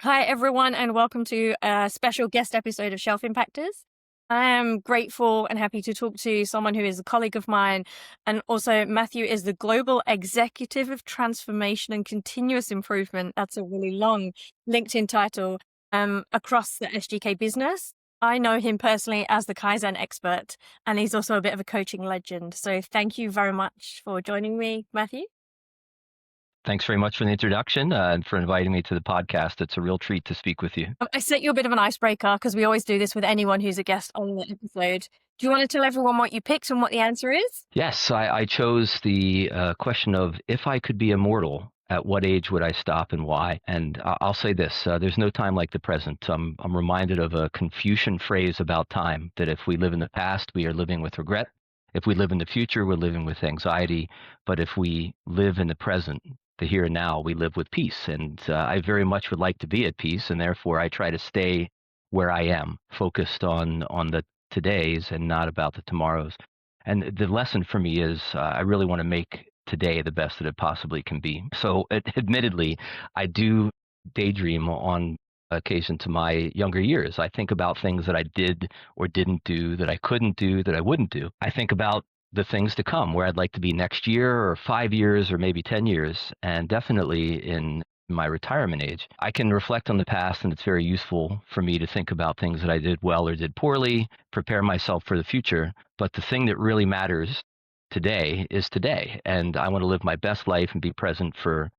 Hi, everyone, and welcome to a special guest episode of Shelf Impactors. I am grateful and happy to talk to someone who is a colleague of mine. And also, Matthew is the Global Executive of Transformation and Continuous Improvement. That's a really long LinkedIn title across the SGK business. I know him personally as the Kaizen expert, and he's also a bit of a coaching legend. So thank you very much for joining me, Matthew. Thanks very much for the introduction and for inviting me to the podcast. It's a real treat to speak with you. I set you a bit of an icebreaker because we always do this with anyone who's a guest on the episode. Do you want to tell everyone what you picked and what the answer is? Yes, I chose the question of if I could be immortal, at what age would I stop and why? And I'll say this, there's no time like the present. I'm reminded of a Confucian phrase about time, that if we live in the past, we are living with regret. If we live in the future, we're living with anxiety. But if we live in the present, the here and now, we live with peace. And I very much would like to be at peace, and therefore I try to stay where I am, focused on the todays and not about the tomorrows. And the lesson for me is I really want to make today the best that it possibly can be. So, admittedly, I do daydream on occasion to my younger years. I think about things that I did or didn't do, that I couldn't do, that I wouldn't do. I think about the things to come, where I'd like to be next year or 5 years or maybe 10 years, and definitely in my retirement age. I can reflect on the past, and it's very useful for me to think about things that I did well or did poorly, prepare myself for the future. But the thing that really matters today is today. And I want to live my best life and be present for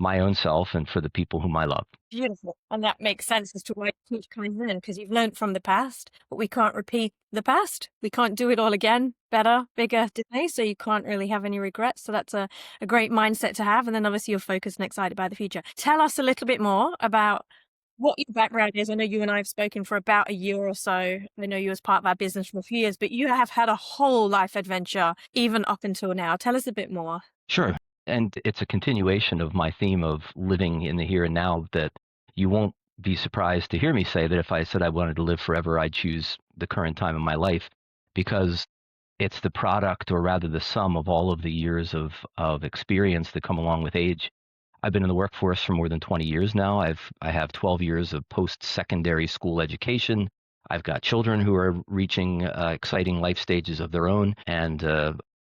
my own self and for the people whom I love. Beautiful. And that makes sense as to why you teach Kaizen, because you've learned from the past, but we can't repeat the past. We can't do it all again, better, bigger today. So you can't really have any regrets. So that's a great mindset to have. And then obviously you're focused and excited by the future. Tell us a little bit more about what your background is. I know you and I have spoken for about a year or so. I know you as part of our business for a few years, but you have had a whole life adventure even up until now. Tell us a bit more. Sure. And it's a continuation of my theme of living in the here and now, that you won't be surprised to hear me say that if I said I wanted to live forever, I'd choose the current time of my life, because it's the product, or rather the sum of all of the years of experience that come along with age. I've been in the workforce for more than 20 years now. I have 12 years of post-secondary school education. I've got children who are reaching exciting life stages of their own, and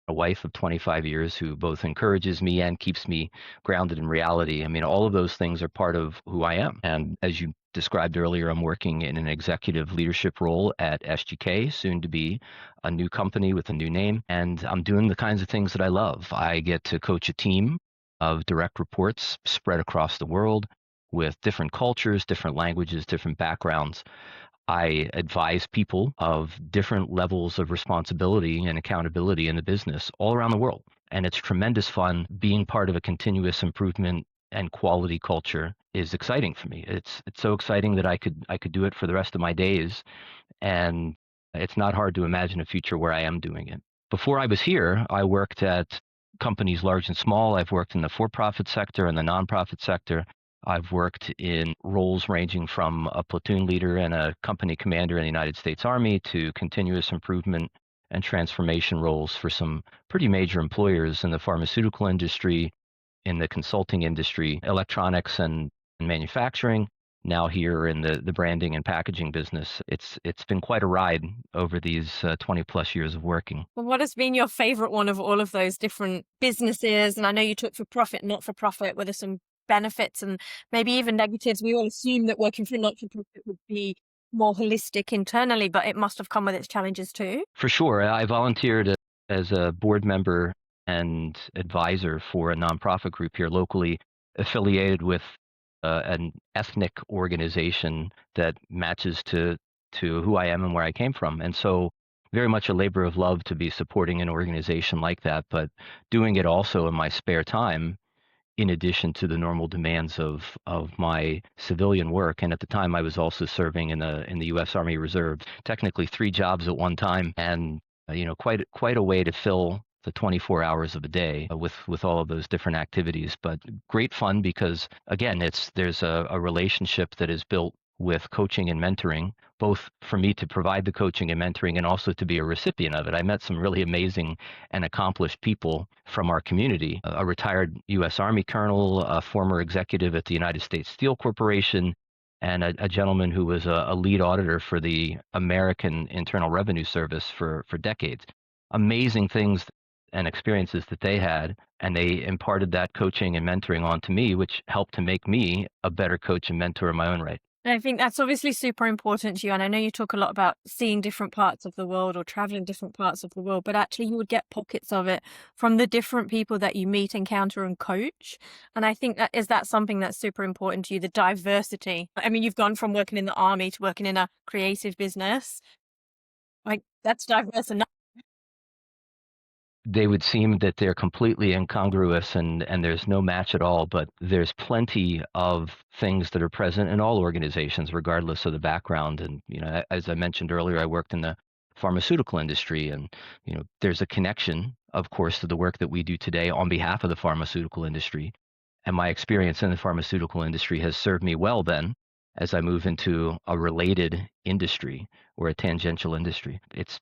a wife of 25 years who both encourages me and keeps me grounded in reality. I mean, all of those things are part of who I am. And as you described earlier, I'm working in an executive leadership role at SGK, soon to be a new company with a new name. And I'm doing the kinds of things that I love. I get to coach a team of direct reports spread across the world with different cultures, different languages, different backgrounds. I advise people of different levels of responsibility and accountability in the business all around the world. And it's tremendous fun. Being part of a continuous improvement and quality culture is exciting for me. It's so exciting that I could do it for the rest of my days. And it's not hard to imagine a future where I am doing it. Before I was here, I worked at companies large and small. I've worked in the for-profit sector and the nonprofit sector. I've worked in roles ranging from a platoon leader and a company commander in the United States Army to continuous improvement and transformation roles for some pretty major employers in the pharmaceutical industry, in the consulting industry, electronics and manufacturing. Now here in the branding and packaging business. It's been quite a ride over these 20 plus years of working. Well, what has been your favorite one of all of those different businesses? And I know you took for profit, not for profit. Were there some benefits and maybe even negatives? We all assume that working for not for profit would be more holistic internally, but it must have come with its challenges too. For sure. I volunteered as a board member and advisor for a nonprofit group here locally, affiliated with an ethnic organization that matches to who I am and where I came from. And so very much a labor of love to be supporting an organization like that, but doing it also in my spare time, in addition to the normal demands of my civilian work. And at the time, I was also serving in the U.S. Army Reserve, technically 3 jobs at one time, and quite a way to fill the 24 hours of a day with all of those different activities. But great fun because, again, there's a relationship that is built with coaching and mentoring, both for me to provide the coaching and mentoring and also to be a recipient of it. I met some really amazing and accomplished people from our community, a retired U.S. Army colonel, a former executive at the United States Steel Corporation, and a gentleman who was a lead auditor for the American Internal Revenue Service for decades. Amazing things and experiences that they had, and they imparted that coaching and mentoring onto me, which helped to make me a better coach and mentor in my own right. And I think that's obviously super important to you. And I know you talk a lot about seeing different parts of the world or traveling different parts of the world, but actually you would get pockets of it from the different people that you meet, encounter, and coach. And I think that something that's super important to you, the diversity. I mean, you've gone from working in the army to working in a creative business. Like, that's diverse enough. They would seem that they're completely incongruous and there's no match at all, but there's plenty of things that are present in all organizations, regardless of the background. And, as I mentioned earlier, I worked in the pharmaceutical industry, and, there's a connection, of course, to the work that we do today on behalf of the pharmaceutical industry. And my experience in the pharmaceutical industry has served me well then as I move into a related industry or a tangential industry. It's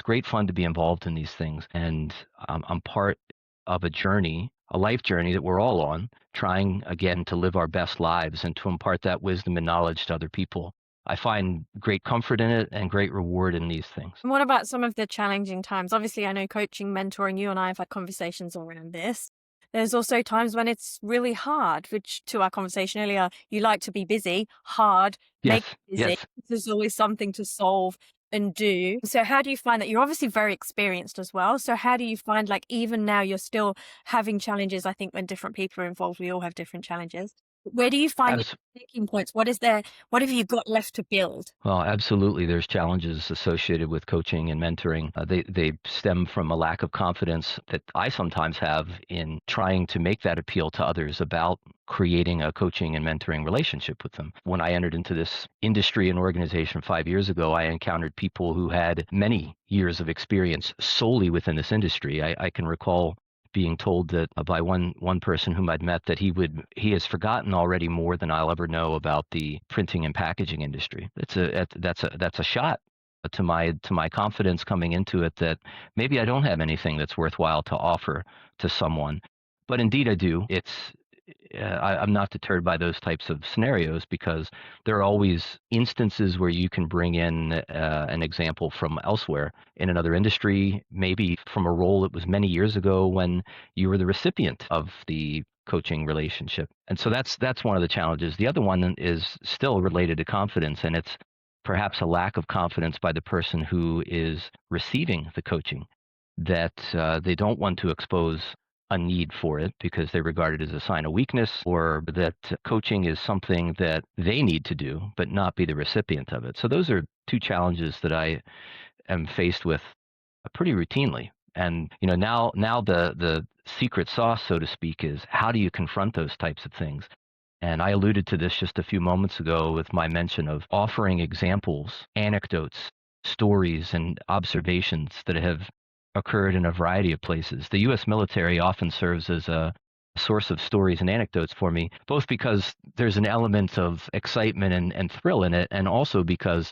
great fun to be involved in these things, and I'm part of a journey, a life journey that we're all on, trying again to live our best lives and to impart that wisdom and knowledge to other people. I find great comfort in it and great reward in these things. And what about some of the challenging times? Obviously, I know coaching, mentoring, you and I have had conversations around this. There's also times when it's really hard, which to our conversation earlier, you like to be busy, hard, make Yes, busy. yes. There's always something to solve and do. So how do you find that? You're obviously very experienced as well. So how do you find, like, even now you're still having challenges? I think when different people are involved, we all have different challenges. Where do you find your As sticking points? What is there? What have you got left to build? Well, absolutely. There's challenges associated with coaching and mentoring. They stem from a lack of confidence that I sometimes have in trying to make that appeal to others about creating a coaching and mentoring relationship with them. When I entered into this industry and organization 5 years ago, I encountered people who had many years of experience solely within this industry. I can recall being told that by one person whom I'd met that he has forgotten already more than I'll ever know about the printing and packaging industry. That's a shot to my confidence coming into it that maybe I don't have anything that's worthwhile to offer to someone, but indeed I do. I'm not deterred by those types of scenarios because there are always instances where you can bring in an example from elsewhere in another industry, maybe from a role that was many years ago when you were the recipient of the coaching relationship. And so that's one of the challenges. The other one is still related to confidence, and it's perhaps a lack of confidence by the person who is receiving the coaching, that they don't want to expose a need for it because they regard it as a sign of weakness, or that coaching is something that they need to do but not be the recipient of it. So those are two challenges that I am faced with pretty routinely. And now the secret sauce, so to speak, is how do you confront those types of things? And I alluded to this just a few moments ago with my mention of offering examples, anecdotes, stories, and observations that have occurred in a variety of places. The U.S. military often serves as a source of stories and anecdotes for me, both because there's an element of excitement and thrill in it, and also because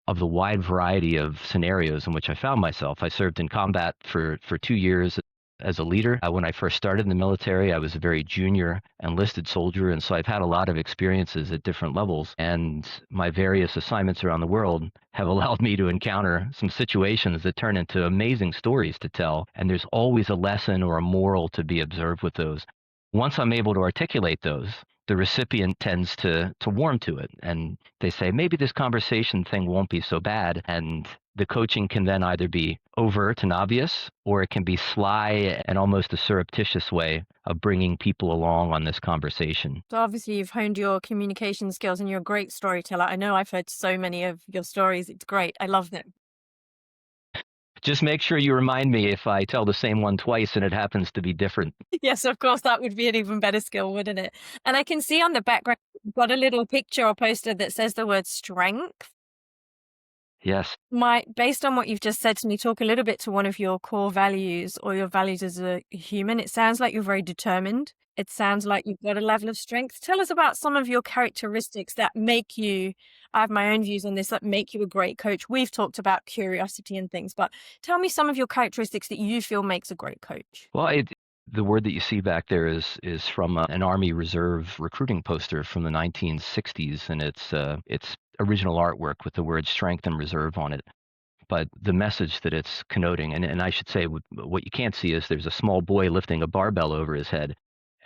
of the wide variety of scenarios in which I found myself. I served in combat for 2 years as a leader. When I first started in the military, I was a very junior enlisted soldier, and so I've had a lot of experiences at different levels. And my various assignments around the world have allowed me to encounter some situations that turn into amazing stories to tell. And there's always a lesson or a moral to be observed with those. Once I'm able to articulate those, the recipient tends to warm to it, and they say maybe this conversation thing won't be so bad, and the coaching can then either be overt and obvious, or it can be sly and almost a surreptitious way of bringing people along on this conversation. So obviously you've honed your communication skills and you're a great storyteller. I know I've heard so many of your stories. It's great. I love them. Just make sure you remind me if I tell the same one twice and it happens to be different. Yes, of course, that would be an even better skill, wouldn't it? And I can see on the background, you've got a little picture or poster that says the word strength. Yes. Based on what you've just said to me, talk a little bit to one of your core values or your values as a human. It sounds like you're very determined. It sounds like you've got a level of strength. Tell us about some of your characteristics that make you, I have my own views on this, that make you a great coach. We've talked about curiosity and things, but tell me some of your characteristics that you feel makes a great coach. Well, The word that you see back there is from an Army Reserve recruiting poster from the 1960s, and it's original artwork with the word strength and reserve on it. But the message that it's connoting, and I should say, what you can't see is there's a small boy lifting a barbell over his head,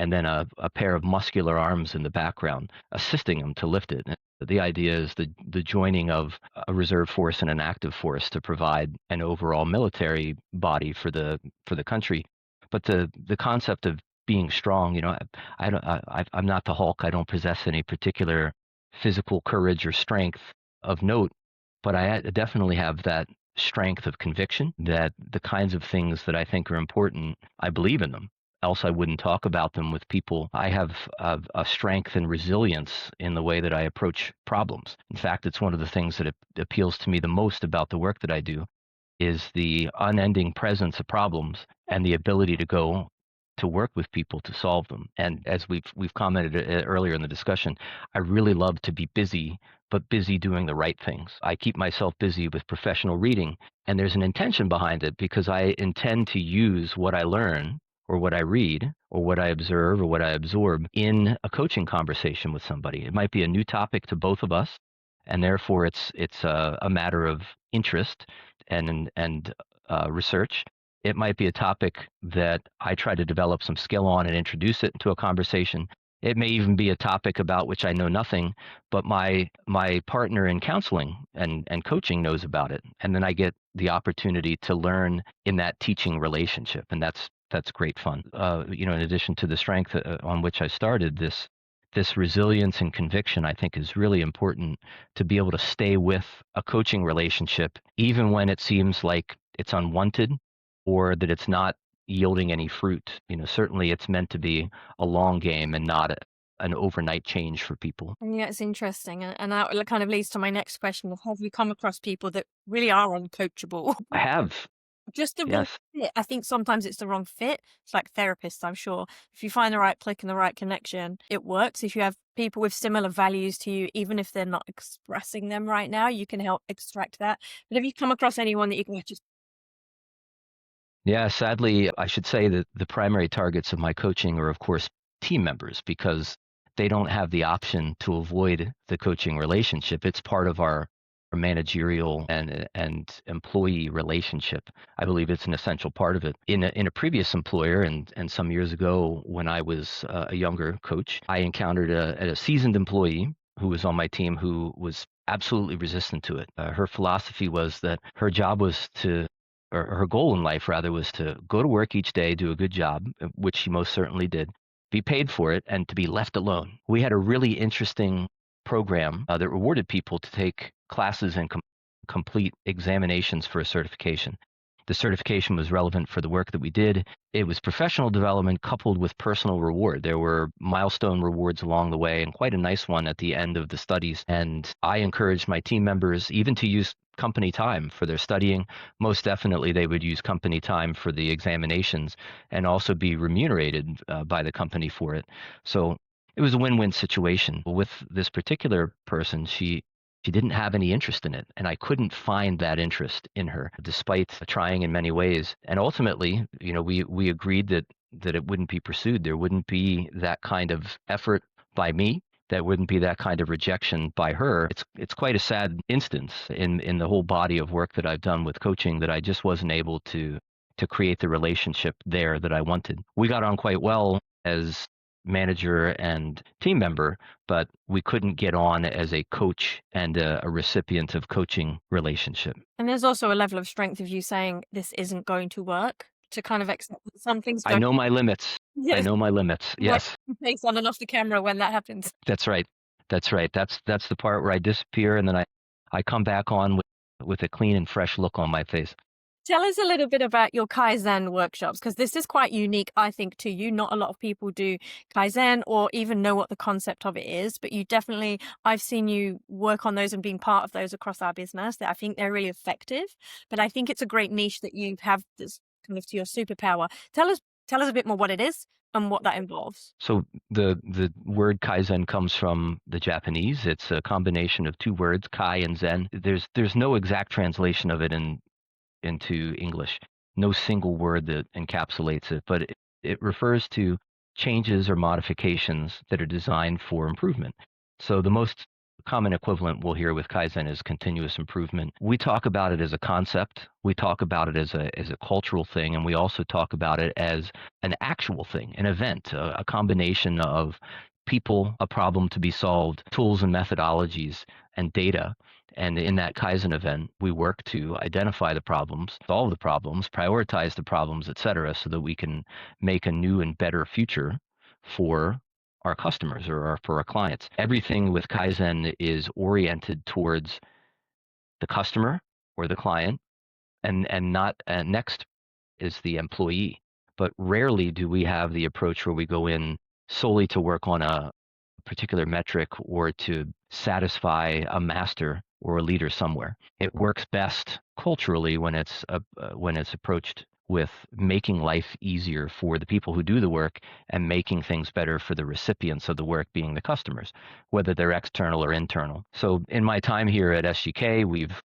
and then a pair of muscular arms in the background assisting him to lift it. The idea is the joining of a reserve force and an active force to provide an overall military body for the country. But the concept of being strong, I'm not the Hulk. I don't possess any particular physical courage or strength of note, but I definitely have that strength of conviction that the kinds of things that I think are important, I believe in them. Else I wouldn't talk about them with people. I have a strength and resilience in the way that I approach problems. In fact, it's one of the things that appeals to me the most about the work that I do is the unending presence of problems and the ability to go to work with people to solve them. And as we've commented earlier in the discussion, I really love to be busy, but busy doing the right things. I keep myself busy with professional reading, and there's an intention behind it because I intend to use what I learn or what I read or what I observe or what I absorb in a coaching conversation with somebody. It might be a new topic to both of us, and therefore it's a matter of interest and research. It might be a topic that I try to develop some skill on and introduce it into a conversation. It may even be a topic about which I know nothing, but my partner in counseling and coaching knows about it, and then I get the opportunity to learn in that teaching relationship, and that's great fun. In addition to the strength on which I started, this resilience and conviction, I think, is really important to be able to stay with a coaching relationship, even when it seems like it's unwanted or that it's not yielding any fruit. Certainly it's meant to be a long game and not an overnight change for people. Yeah, it's interesting. And that kind of leads to my next question of, have you come across people that really are uncoachable? I have, Just the wrong yes. fit. I think sometimes it's the wrong fit. It's like therapists, I'm sure. If you find the right click and the right connection, it works. If you have people with similar values to you, even if they're not expressing them right now, you can help extract that. But have you come across anyone that you can just, Yeah, sadly, I should say that the primary targets of my coaching are, of course, team members because they don't have the option to avoid the coaching relationship. It's part of our managerial and employee relationship. I believe it's an essential part of it. In a previous employer and some years ago when I was a younger coach, I encountered a seasoned employee who was on my team who was absolutely resistant to it. Her philosophy was that her job was to or her goal in life rather was to go to work each day, do a good job, which she most certainly did, be paid for it, and to be left alone. We had a really interesting program that rewarded people to take classes and complete examinations for a certification. The certification was relevant for the work that we did. It was professional development coupled with personal reward. There were milestone rewards along the way and quite a nice one at the end of the studies. And I encouraged my team members even to use company time for their studying. Most definitely, they would use company time for the examinations and also be remunerated by the company for it. So it was a win-win situation. With this particular person, she didn't have any interest in it, and I couldn't find that interest in her, despite trying in many ways. And ultimately, we agreed that it wouldn't be pursued. There wouldn't be that kind of effort by me. That wouldn't be that kind of rejection by her. It's quite a sad instance in the whole body of work that I've done with coaching that I just wasn't able to create the relationship there that I wanted. We got on quite well as manager and team member, but we couldn't get on as a coach and a recipient of coaching relationship. and there's also a level of strength of you saying this isn't going to work, to kind of accept that some things I don't. know my limits. I Yes. know my limits. Wipe Yes, your face on and off the camera when that happens. that's right. That's right. That's the part where I disappear and then I come back on with a clean and fresh look on my face. Tell us a little bit about your Kaizen workshops, because this is quite unique, I think, to you. Not a lot of people do Kaizen or even know what the concept of it is, but you definitely, I've seen you work on those and being part of those across our business. That I think they're really effective, but I think it's a great niche that you have this kind of to your superpower. Tell us a bit more what it is and what that involves. So the word Kaizen comes from the Japanese. It's a combination of two words, Kai and Zen. There's no exact translation of it into English. No single word that encapsulates it, but It refers to changes or modifications that are designed for improvement. So the most common equivalent we'll hear with Kaizen is continuous improvement. We talk about it as a concept, we talk about it as a cultural thing, and we also talk about it as an actual thing, an event, a combination of people, a problem to be solved, tools and methodologies, and data. And in that Kaizen event, we work to identify the problems, solve the problems, prioritize the problems, et cetera, so that we can make a new and better future for our customers or for our clients. Everything with Kaizen is oriented towards the customer or the client, and not next is the employee. But rarely do we have the approach where we go in solely to work on a particular metric or to satisfy a master or a leader somewhere. It works best culturally when it's approached with making life easier for the people who do the work and making things better for the recipients of the work, being the customers, whether they're external or internal. So in my time here at SGK, we've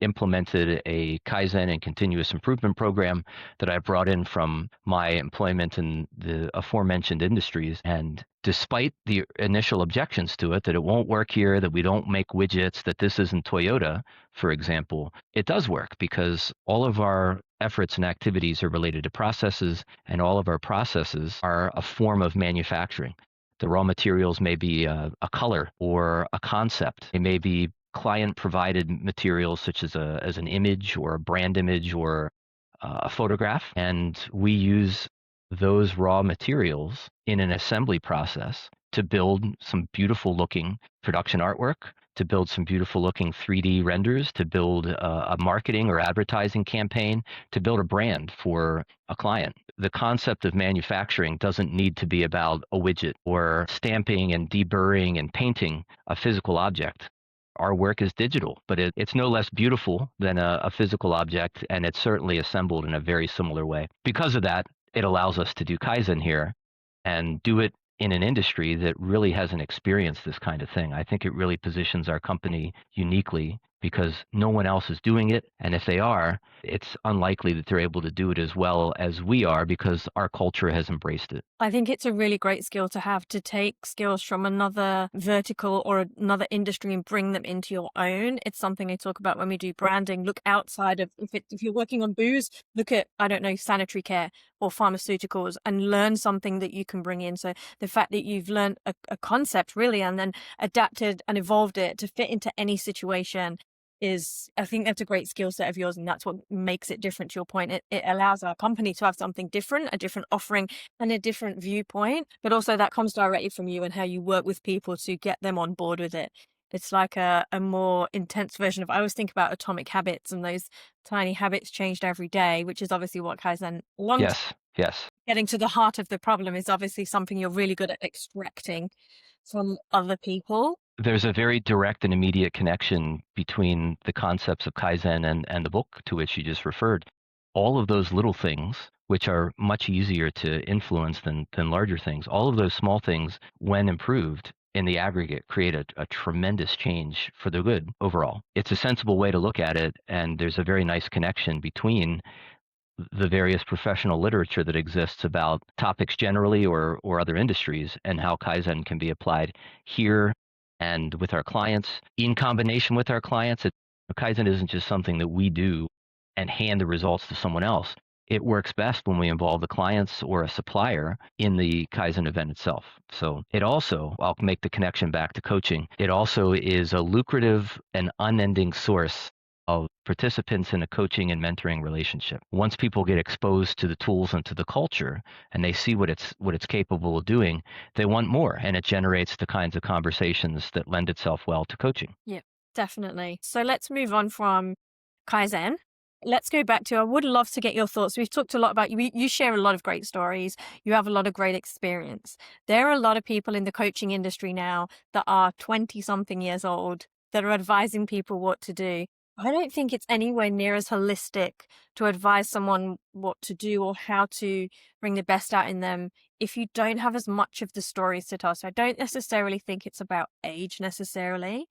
implemented a Kaizen and continuous improvement program that I brought in from my employment in the aforementioned industries. And despite the initial objections to it, that it won't work here, that we don't make widgets, that this isn't Toyota, for example, it does work because all of our efforts and activities are related to processes, and all of our processes are a form of manufacturing. The raw materials may be a color or a concept. It may be client provided materials such as an image or a brand image or a photograph, and we use those raw materials in an assembly process to build some beautiful looking production artwork, to build some beautiful looking 3D renders, to build a marketing or advertising campaign, to build a brand for a client. The concept of manufacturing doesn't need to be about a widget or stamping and deburring and painting a physical object. Our work is digital, but it's no less beautiful than a physical object, and it's certainly assembled in a very similar way. Because of that, it allows us to do Kaizen here and do it in an industry that really hasn't experienced this kind of thing. I think it really positions our company uniquely because no one else is doing it. And if they are, it's unlikely that they're able to do it as well as we are because our culture has embraced it. I think it's a really great skill to have, to take skills from another vertical or another industry and bring them into your own. It's something I talk about when we do branding. Look outside of, if you're working on booze, look at, I don't know, sanitary care or pharmaceuticals and learn something that you can bring in. So the fact that you've learned a concept really and then adapted and evolved it to fit into any situation I think that's a great skill set of yours, and that's what makes it different. To your point, it allows our company to have something different, a different offering and a different viewpoint, but also that comes directly from you and how you work with people to get them on board with it. It's like a more intense version of, I always think about atomic habits and those tiny habits changed every day, which is obviously what Kaizen, along Yes. getting to the heart of the problem, is obviously something you're really good at extracting from other people. There's a very direct and immediate connection between the concepts of Kaizen and the book to which you just referred. All of those little things, which are much easier to influence than larger things, all of those small things, when improved in the aggregate, create a tremendous change for the good overall. It's a sensible way to look at it, and there's a very nice connection between the various professional literature that exists about topics generally or other industries and how Kaizen can be applied here and with our clients, in combination with our clients. Kaizen isn't just something that we do and hand the results to someone else. It works best when we involve the clients or a supplier in the Kaizen event itself. So it also, I'll make the connection back to coaching, it also is a lucrative and unending source of participants in a coaching and mentoring relationship. Once people get exposed to the tools and to the culture and they see what it's capable of doing, they want more, and it generates the kinds of conversations that lend itself well to coaching. Yeah, definitely. So let's move on from Kaizen. Let's go back to, I would love to get your thoughts. We've talked a lot about you share a lot of great stories. You have a lot of great experience. There are a lot of people in the coaching industry now that are 20 something years old that are advising people what to do. I don't think it's anywhere near as holistic to advise someone what to do or how to bring the best out in them if you don't have as much of the stories to tell. So I don't necessarily think it's about age necessarily,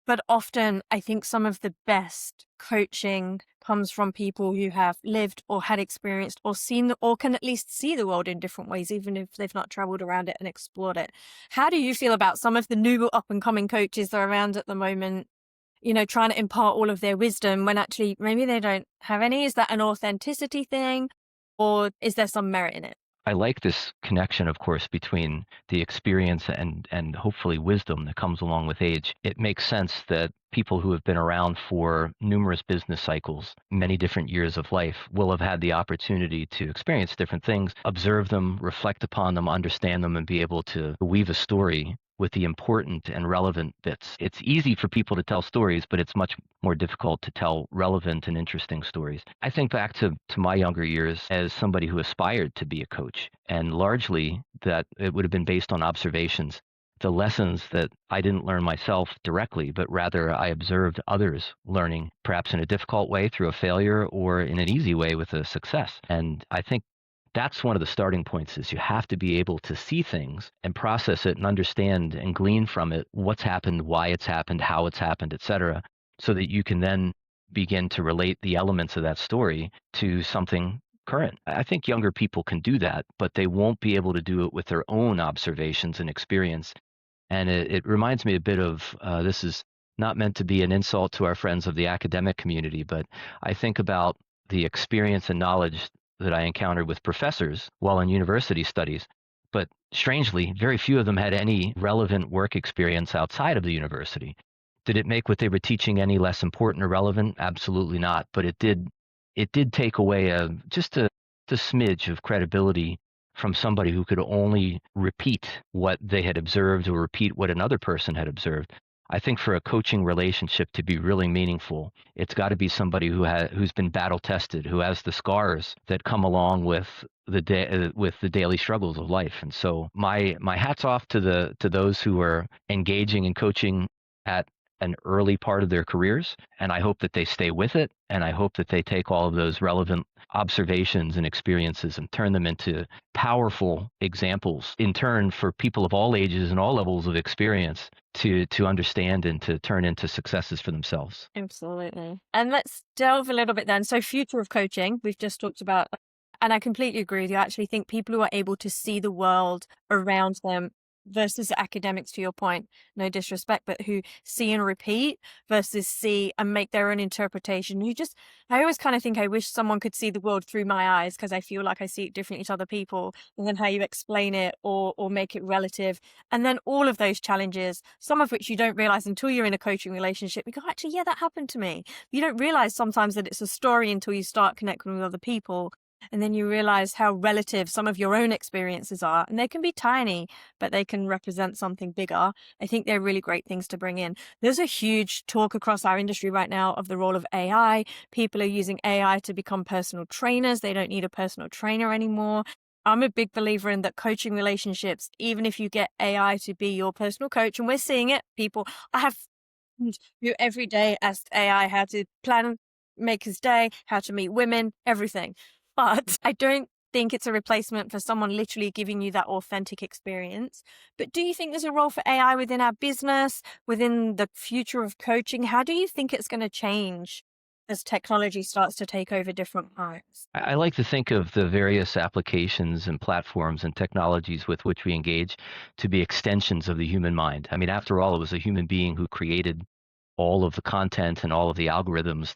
But often, I think some of the best coaching comes from people who have lived or had experienced or seen or can at least see the world in different ways, even if they've not traveled around it and explored it. How do you feel about some of the new up and coming coaches that are around at the moment, trying to impart all of their wisdom when actually maybe they don't have any? Is that an authenticity thing, or is there some merit in it? I like this connection, of course, between the experience and hopefully wisdom that comes along with age. It makes sense that people who have been around for numerous business cycles, many different years of life, will have had the opportunity to experience different things, observe them, reflect upon them, understand them, and be able to weave a story with the important and relevant bits. It's easy for people to tell stories, but it's much more difficult to tell relevant and interesting stories. I think back to my younger years as somebody who aspired to be a coach, and largely that it would have been based on observations. The lessons that I didn't learn myself directly, but rather I observed others learning, perhaps in a difficult way through a failure or in an easy way with a success. And I think that's one of the starting points is you have to be able to see things and process it and understand and glean from it what's happened, why it's happened, how it's happened, et cetera, so that you can then begin to relate the elements of that story to something current. I think younger people can do that, but they won't be able to do it with their own observations and experience. And it reminds me a bit of this is not meant to be an insult to our friends of the academic community, but I think about the experience and knowledge that I encountered with professors while in university studies. But strangely, very few of them had any relevant work experience outside of the university. Did it make what they were teaching any less important or relevant? Absolutely not. But it did take away just a smidge of credibility from somebody who could only repeat what they had observed or repeat what another person had observed. I think for a coaching relationship to be really meaningful, it's got to be somebody who's been battle tested, who has the scars that come along with the daily struggles of life. And so my hats off to those who are engaging in coaching at an early part of their careers, and I hope that they stay with it, and I hope that they take all of those relevant observations and experiences and turn them into powerful examples in turn for people of all ages and all levels of experience to understand and to turn into successes for themselves. Absolutely. And let's delve a little bit then. So, future of coaching, we've just talked about, and I completely agree with you. I actually think people who are able to see the world around them versus academics, to your point, no disrespect, but who see and repeat versus see and make their own interpretation. I always kind of think I wish someone could see the world through my eyes, because I feel like I see it differently to other people, and then how you explain it or make it relative. And then all of those challenges, some of which you don't realize until you're in a coaching relationship. You go, actually, yeah, that happened to me. You don't realize sometimes that it's a story until you start connecting with other people. And then you realize how relative some of your own experiences are. And they can be tiny, but they can represent something bigger. I think they're really great things to bring in. There's a huge talk across our industry right now of the role of AI. People are using AI to become personal trainers. They don't need a personal trainer anymore. I'm a big believer in that coaching relationships, even if you get AI to be your personal coach, and we're seeing it, I have who every day ask AI how to plan, make his day, how to meet women, everything. But I don't think it's a replacement for someone literally giving you that authentic experience. But do you think there's a role for AI within our business, within the future of coaching? How do you think it's going to change as technology starts to take over different parts? I like to think of the various applications and platforms and technologies with which we engage to be extensions of the human mind. I mean, after all, it was a human being who created all of the content and all of the algorithms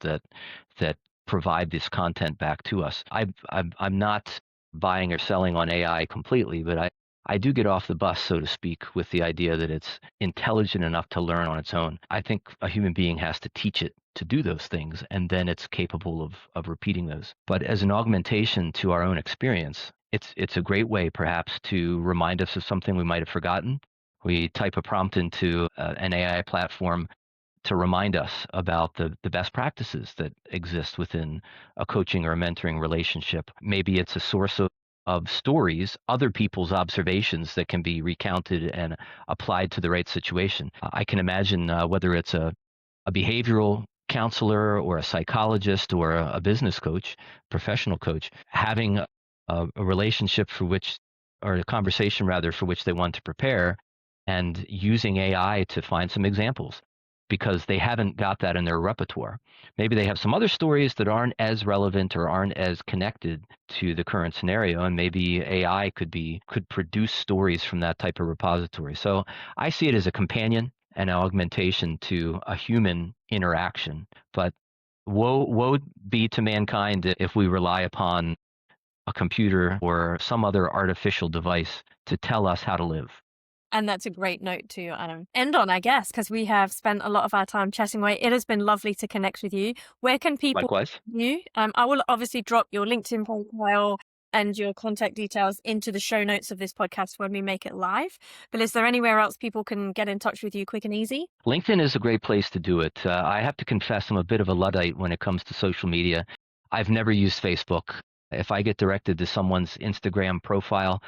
that provide this content back to us. I'm not buying or selling on AI completely, but I do get off the bus, so to speak, with the idea that it's intelligent enough to learn on its own. I think a human being has to teach it to do those things, and then it's capable of repeating those. But as an augmentation to our own experience, it's a great way perhaps to remind us of something we might have forgotten. We type a prompt into an AI platform to remind us about the best practices that exist within a coaching or a mentoring relationship. Maybe it's a source of stories, other people's observations that can be recounted and applied to the right situation. I can imagine whether it's a behavioral counselor or a psychologist or a business coach, professional coach, having a relationship for which, or a conversation rather, for which they want to prepare, and using AI to find some examples. because they haven't got that in their repertoire. Maybe they have some other stories that aren't as relevant or aren't as connected to the current scenario, and maybe AI could produce stories from that type of repository. So I see it as a companion and an augmentation to a human interaction. But woe be to mankind if we rely upon a computer or some other artificial device to tell us how to live. And that's a great note to end on, I guess, because we have spent a lot of our time chatting away. It has been lovely to connect with you. Where can people Likewise. find you? I will obviously drop your LinkedIn profile and your contact details into the show notes of this podcast when we make it live. But is there anywhere else people can get in touch with you quick and easy? LinkedIn is a great place to do it. I have to confess I'm a bit of a Luddite when it comes to social media. I've never used Facebook. If I get directed to someone's Instagram profile,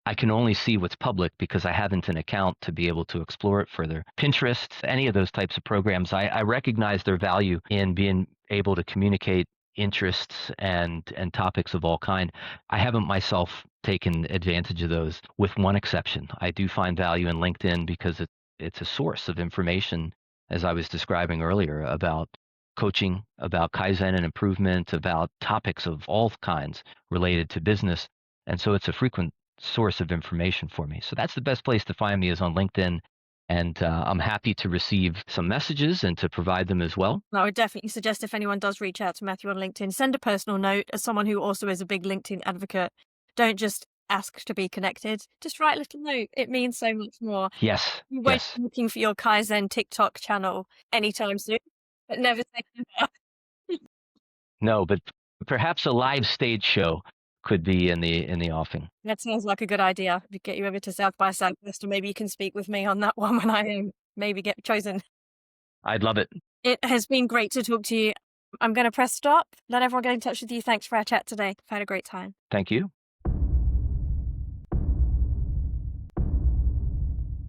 I can only see what's public because I haven't an account to be able to explore it further. Pinterest, any of those types of programs, I recognize their value in being able to communicate interests and topics of all kind. I haven't myself taken advantage of those, with one exception. I do find value in LinkedIn because it's a source of information, as I was describing earlier, about coaching, about Kaizen and improvement, about topics of all kinds related to business. And so it's a frequent source of information for me. So that's the best place to find me, is on LinkedIn. And I'm happy to receive some messages and to provide them as well. I would definitely suggest if anyone does reach out to Matthew on LinkedIn, send a personal note. As someone who also is a big LinkedIn advocate, don't just ask to be connected. Just write a little note. It means so much more. Yes. You won't Yes. be looking for your Kaizen TikTok channel anytime soon, but never say never. No, but perhaps a live stage show could be in the offing. That sounds like a good idea. We get you over to South by Southwest, and maybe you can speak with me on that one when I maybe get chosen. I'd love it. It has been great to talk to you. I'm going to press stop. Let everyone get in touch with you. Thanks for our chat today. I've had a great time. Thank you.